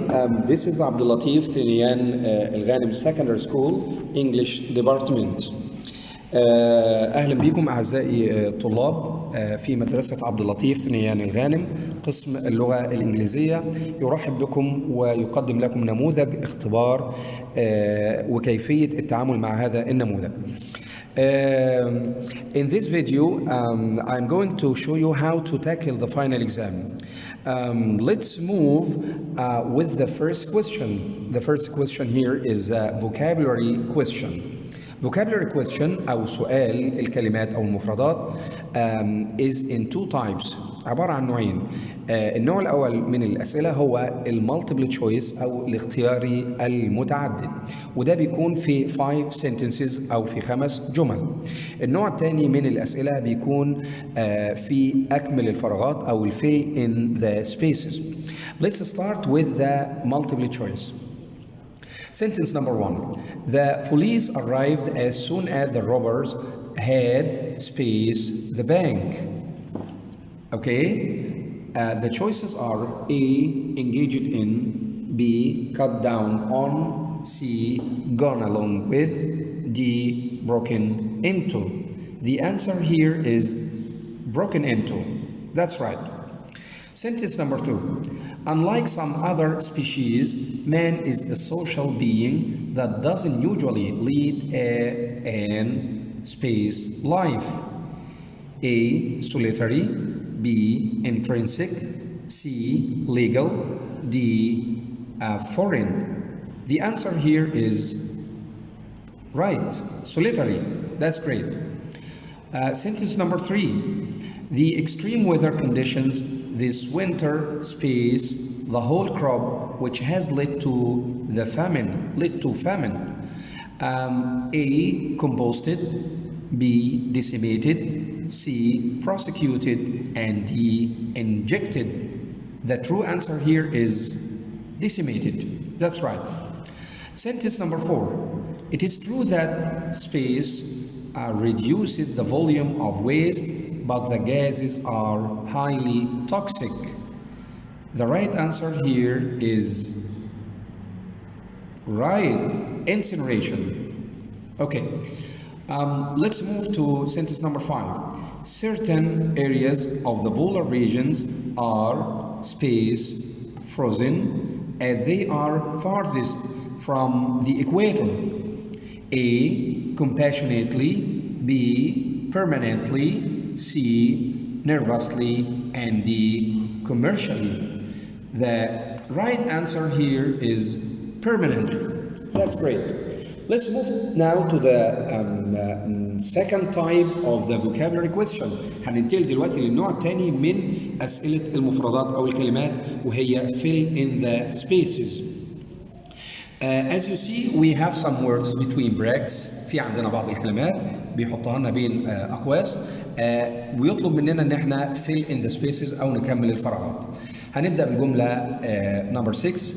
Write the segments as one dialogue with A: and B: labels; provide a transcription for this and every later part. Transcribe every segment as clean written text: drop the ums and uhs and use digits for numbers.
A: This is عبد اللطيف ثنيان الغانم Secondary School English Department. أهلا بكم أعزائي الطلاب في مدرسة عبد اللطيف ثنيان الغانم قسم اللغة الإنجليزية. يرحب بكم ويقدم لكم نموذج اختبار وكيفية التعامل مع هذا النموذج. In this video, I'm going to show you how to tackle the final exam. Let's move with the first question. The first question here is a vocabulary question. Vocabulary question أو سؤال الكلمات أو المفردات is in two types. عبارة عن نوعين. النوع الأول من الأسئلة هو المالتيبل تشويس أو الاختياري المتعدد، وده بيكون في 5 sentences أو في 5 جمل. النوع الثاني من الأسئلة بيكون في أكمل الفراغات أو fill in the spaces. Let's start with the multiple choice. Sentence number 1. The police arrived as soon as the robbers had spaced the bank. Okay, the choices are A. Engaged in, B. Cut down on, C. Gone along with, D. Broken into. The answer here is broken into. That's right. Sentence number 2. Unlike some other species, man is a social being that doesn't usually lead an space life. A. Solitary, B. Intrinsic, C. Legal, D. Foreign. The answer here is right, solitary. That's great. Sentence number 3. The extreme weather conditions this winter space the whole crop, which has led to the famine. A. Composted, B. Decimated, C. Prosecuted, and D. Injected. The true answer here is decimated. That's right. Sentence number 4. It is true that space reduces the volume of waste, but the gases are highly toxic. The right answer here is right, incineration. Okay, let's move to sentence number 5. Certain areas of the polar regions are space frozen as they are farthest from the equator. A. Compassionately, B. Permanently, C. Nervously, and D. Commercially. The right answer here is permanently. That's great. Let's move now to the second type of the vocabulary question. هننتقل دلوقتي للنوع الثاني من أسئلة المفردات أو الكلمات وهي fill in the spaces. As you see, we have some words between brackets. في عندنا بعض الكلمات بيحطها لنا بين أقواس ويطلب مننا ان احنا fill in the spaces او نكمل الفراغات. هنبدأ بالجملة number 6.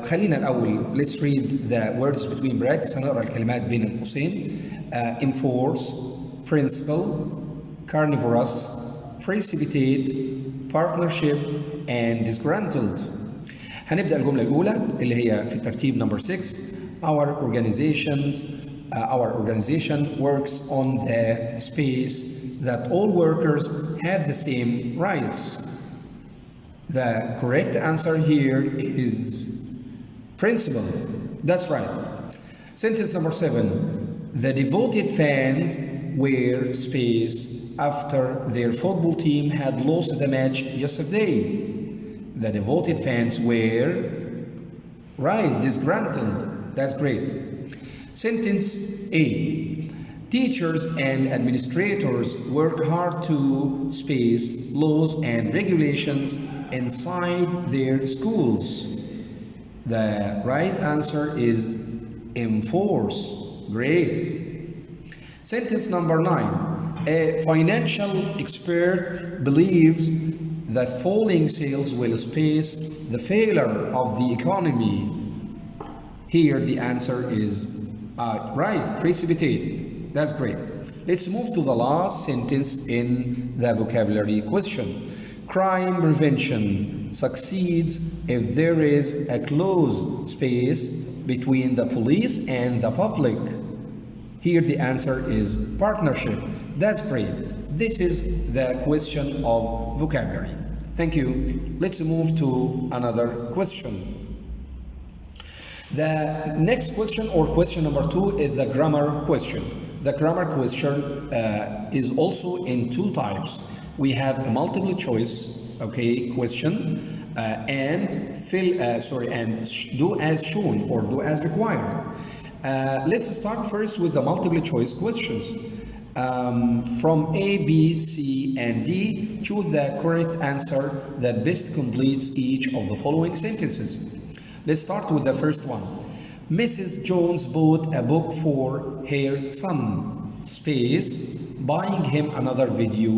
A: خلينا الأول let's read the words between brackets. هنقرأ الكلمات بين القوسين. Enforce, principle, carnivorous, precipitate, partnership, and disgruntled. هنبدأ الجملة الأولى اللي هي في الترتيب number 6. Our organization works on the space that all workers have the same rights. The correct answer here is principle. That's right. Sentence number 7. The devoted fans were space after their football team had lost the match yesterday. The devoted fans were right, disgruntled. That's great. Sentence A. Teachers and administrators work hard to space laws and regulations inside their schools. The right answer is enforce. Great. Sentence number 9. A financial expert believes that falling sales will space the failure of the economy. Here the answer is right, precipitate. That's great. Let's move to the last sentence in the vocabulary question. Crime prevention succeeds if there is a close space between the police and the public. Here the answer is partnership. That's great. This is the question of vocabulary. Thank you. Let's move to another question. The next question, or question number 2, is the grammar question. The grammar question is also in 2 types. We have a multiple choice, okay, question and do as shown or do as required. Let's start first with the multiple choice questions. From A, B, C, and D, choose the correct answer that best completes each of the following sentences. Let's start with the first one. Mrs. Jones bought a book for her son, space, buying him another video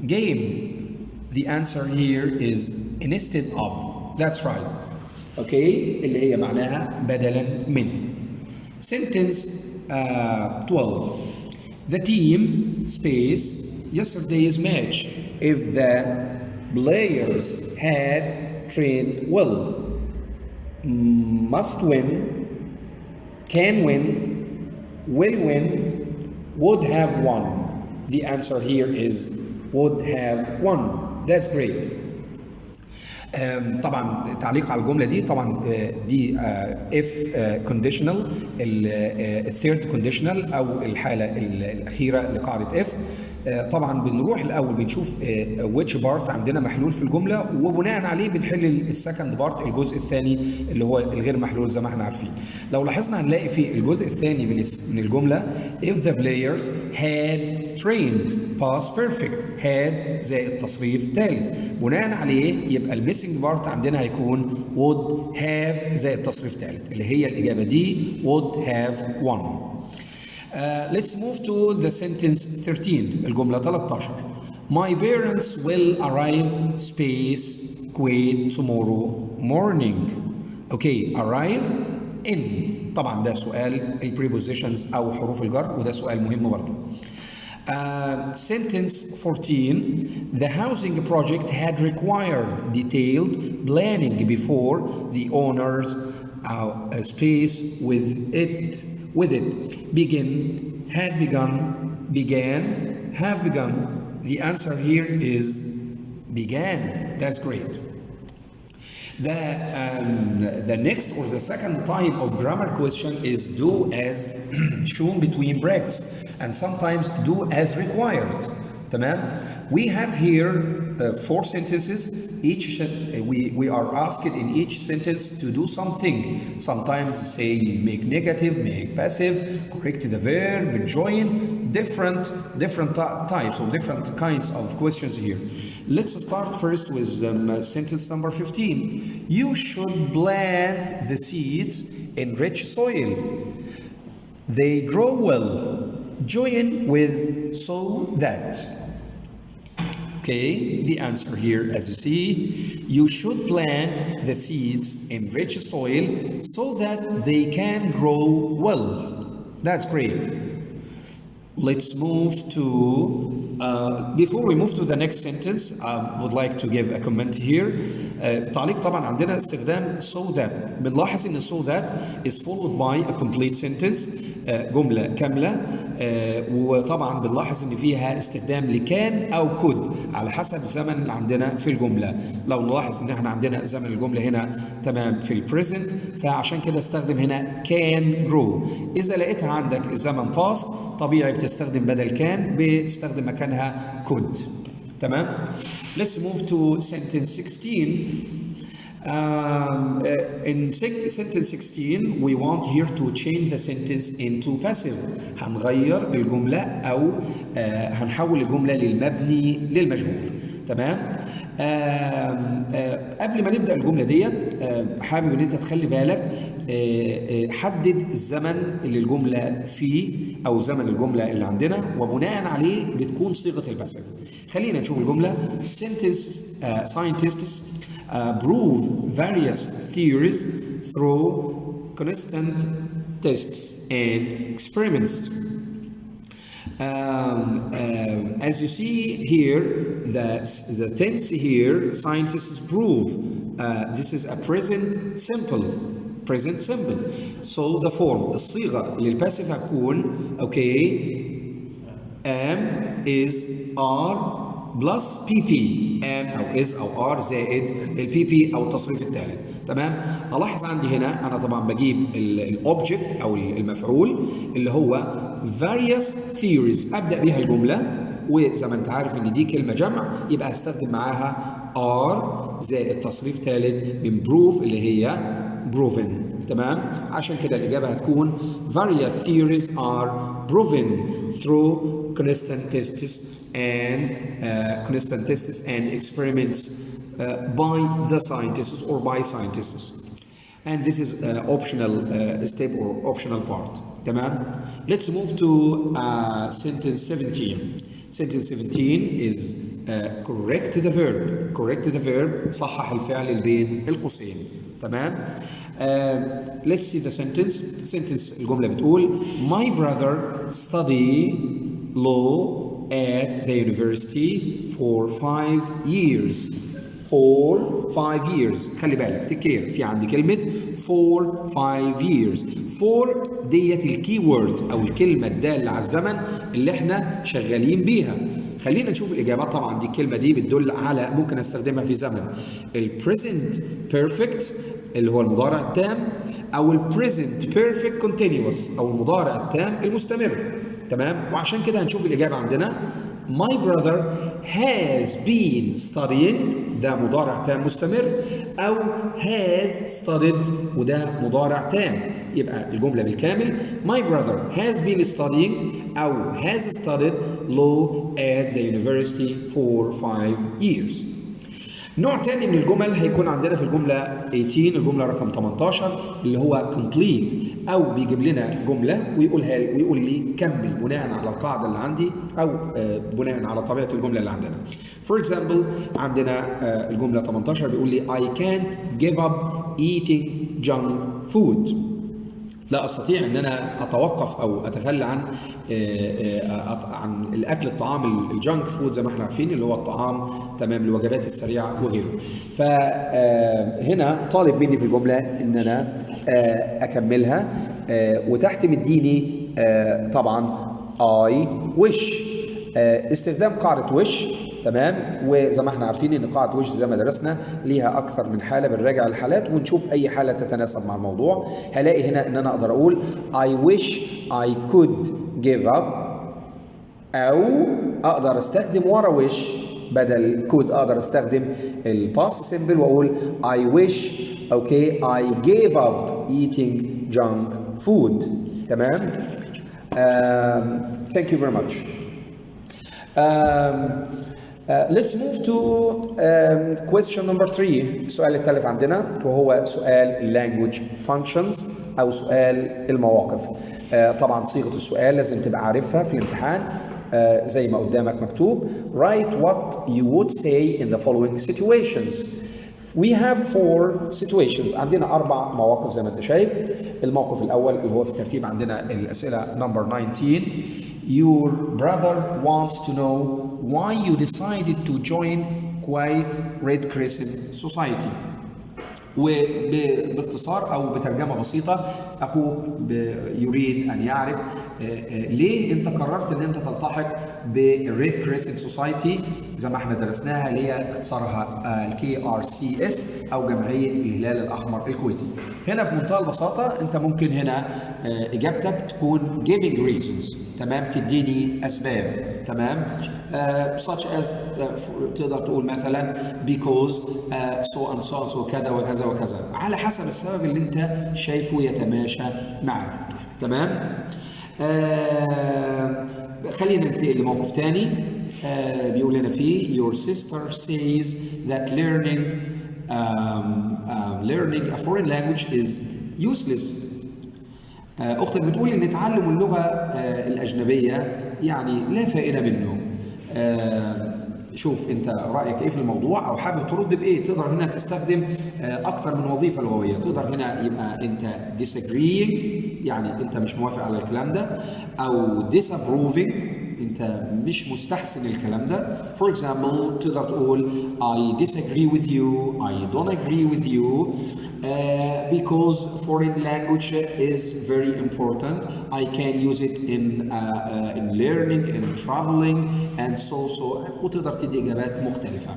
A: game. The answer here is instead of. That's right. Okay, اللي هي معناها بدلا من. Sentence 12. The team, space, yesterday's match, if the players had trained well, must win, can win, will win, would have won. The answer here is would have won. That's great. طبعا تعليق على الجمله دي، طبعا دي if conditional، الثيرد conditional او الحاله الاخيره لقاعده if. طبعا بنروح الاول بنشوف which part عندنا محلول في الجمله، وبناء عليه بنحل السكند بارت، الجزء الثاني اللي هو الغير محلول زي ما احنا عارفين. لو لاحظنا هنلاقي في الجزء الثاني من الجمله if the players had trained past perfect، had زائد تصريف ثالث، بناء عليه يبقى الميسنج بارت عندنا هيكون would have زائد تصريف ثالث، اللي هي الاجابه دي would have won. Let's move to the sentence 13. الجملة 13. My parents will arrive space quit tomorrow morning. Okay, arrive in. طبعا ده سؤال prepositions أو حروف الجر، وده سؤال مهم برضه. Sentence 14. The housing project had required detailed planning before the owners space with it begin, had begun, began, have begun. The answer here is began. That's great. The next or the second type of grammar question is do as shown between brackets, and sometimes do as required. تمام. We have here 4 sentences. We are asked in each sentence to do something. Sometimes say make negative, make passive, correct the verb, join, different types or different kinds of questions here. Let's start first with sentence number 15. You should plant the seeds in rich soil. They grow well. Join with so that. Okay, the answer here, as you see, you should plant the seeds in rich soil so that they can grow well. That's great. Let's move to, before we move to the next sentence, I would like to give a comment here. تعليق طبعا عندنا استخدام so that. بنلاحظ ان so that is followed by a complete sentence، جملة كاملة، وطبعا بنلاحظ ان فيها استخدام لكان او could على حسب الزمن اللي عندنا في الجملة. لو نلاحظ ان احنا عندنا زمن الجملة هنا تمام في البريزنت، فعشان كده استخدم هنا can grow. اذا لقيتها عندك زمن past طبيعي بتستخدم بدل كان، بتستخدم مكانها could. تمام. Let's move to sentence 16. In sentence 16 we want here to change the sentence into passive. هنغير الجملة أو هنحول الجملة للمبني للمجهول. تمام. قبل ما نبدأ الجملة ديت حابب ان انت تخلي بالك، حدد الزمن اللي الجملة فيه او زمن الجملة اللي عندنا، وبناء عليه بتكون صيغة الباسيف. خلينا نشوف الجملة. Scientists prove various theories through constant tests and experiments. As you see here, the tense here, scientists prove this is a present simple. present simple. So the form الصيغة للباسيف هتكون am is are plus pp. am أو is أو are زائد ال pp أو التصريف الثالث. تمام. ألاحظ عندي هنا أنا طبعا بجيب الأوبجكت أو المفعول اللي هو various theories أبدأ بيها الجملة، وزي ما أنت عارف إن دي كلمة جمع يبقى هستخدم معاها are زائد تصريف ثالث من prove اللي هي proven. تمام. عشان كده الإجابة هتكون various theories are proven through constant tests and experiments by the scientists or by scientists. And this is optional step or optional part. تمام. Let's move to sentence 17. Sentence 17 is correct the verb. Correct the verb. صحح الفعل اللي بين القوسين. تمام. Let's see the sentence. Sentence الجملة بتقول My brother study law at the university for 5 years. For 5 years. خلي بالك تكير في عندي كلمة for 5 years. for ديت الكي وورد أو الكلمة الدالة على الزمن اللي احنا شغالين بيها. خلينا نشوف الإجابات. طبعا دي الكلمة دي بتدل على ممكن استخدمها في زمن البريزنت بيرفكت اللي هو المضارع التام، أو البريزنت بيرفكت كونتينيوس أو المضارع التام المستمر. تمام. وعشان كده هنشوف الإجابة عندنا My brother has been studying ده مضارع تام مستمر، أو has studied وده مضارع تام. يبقى الجملة بالكامل My brother has been studying أو has studied law at the university for 5 years. نوع تاني من الجمل هيكون عندنا في الجملة 18 الجملة رقم 18 اللي هو complete، أو بيجيب لنا جملة ويقول لي كمل بناء على القاعدة اللي عندي أو بناء على طبيعة الجملة اللي عندنا. For example عندنا الجملة 18 بيقول لي I can't give up eating junk food. لا أستطيع أن أنا أتوقف أو أتخلى عن الأكل الطعام الجانك فود زي ما احنا عارفين اللي هو الطعام تمام الوجبات السريعة وغيره. فهنا طالب مني في الجملة أن أنا أكملها، وتحت مديني طبعا I wish استخدام قاعدة wish. تمام. وزي ما احنا عارفين ان قاعده وش زي ما درسنا ليها اكثر من حاله، بنراجع الحالات ونشوف اي حاله تتناسب مع الموضوع. هلاقي هنا ان انا اقدر اقول I wish I could give up، او اقدر استخدم ورا wish بدل could اقدر استخدم الباست سيمبل واقول I wish I gave up eating junk food. تمام. Thank you very much. Let's move to question number 3. السؤال الثالث عندنا وهو سؤال language functions أو سؤال المواقف. طبعا صيغة السؤال لازم تبقى عارفها في الامتحان زي ما قدامك مكتوب write what you would say in the following situations. We have 4 situations. عندنا 4 مواقف زي ما انت شايف. الموقف الأول اللي هو في الترتيب عندنا الأسئلة number 19. Your brother wants to know why you decided to join Quiet Red Crescent Society. وباختصار أو بترجمة بسيطة أخوك يريد أن يعرف ليه أنت قررت أن أنت تلتحق بالريد كريسنت سوسايتي زي ما احنا درسناها اللي هي اختصارها KRCS أو جمعية الهلال الأحمر الكويتي. هنا في منتهى البساطة أنت ممكن هنا إجابتك تكون giving reasons. تمام. تديني أسباب. تمام. such as تقدر تقول مثلا because so and so كذا وكذا وكذا على حسب السبب اللي أنت شايفه يتماشى معك. تمام. خلينا ننتقل لموقف تاني. بيقول لنا فيه your sister says that learning a foreign language is useless. أختك بتقول إن تعلم اللغة الأجنبية يعني لا فائدة منه. شوف أنت رأيك إيه في الموضوع أو حابب ترد بإيه. تقدر هنا تستخدم أكتر من وظيفة لغوية. تقدر هنا يبقى أنت disagreeing يعني أنت مش موافق على الكلام ده، أو disapproving انت مش مستحسن الكلام ده. For example تقدر تقول I disagree with you, I don't agree with you because foreign language is very important. I can use it in learning and traveling and so وتقدر تدي إجابات مختلفة.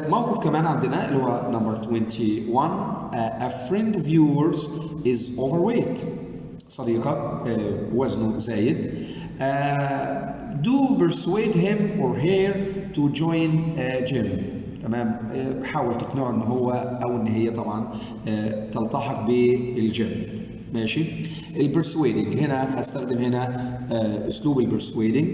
A: موقف كمان عندنا اللي هو number 21 a friend of yours is overweight. صديقك وزنه زايد. Do persuade him or her to join gym. تمام. حاول تقنعه ان هو او ان هي طبعا تلتحق بالجيم. ماشي. البرسويدنج هنا هستخدم هنا اسلوب البرسويدنج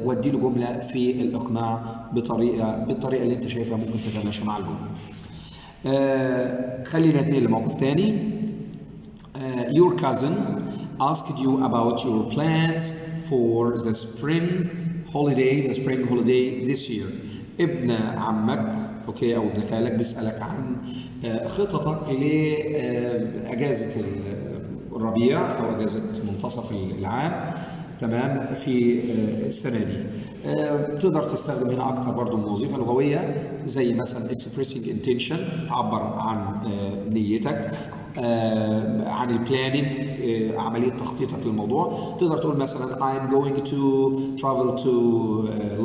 A: وادي له جمله في الاقناع بالطريقه اللي انت شايفها ممكن تتماشى مع الجمله. خلينا نتنقل لموقف تاني. Your cousin asked you about your plans for the spring holiday this year. ابن عمك اوكي او ابن خالك بيسألك عن خططك لأجازة الربيع او أجازة منتصف العام تمام في السنة دي. تقدر تستخدم هنا اكتر برضو من وظيفة لغوية زي مثلا expressing intention تعبر عن نيتك، عن البلاننج عملية تخطيطك للموضوع. تقدر تقول مثلا I'm going to travel to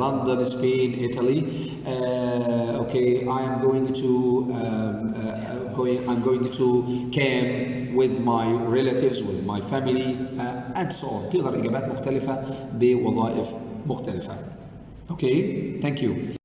A: London, Spain, Italy. Okay, I'm going to camp with my relatives, with my family, and so on. تقدر إجابات مختلفة بوظائف مختلفة. Okay, thank you.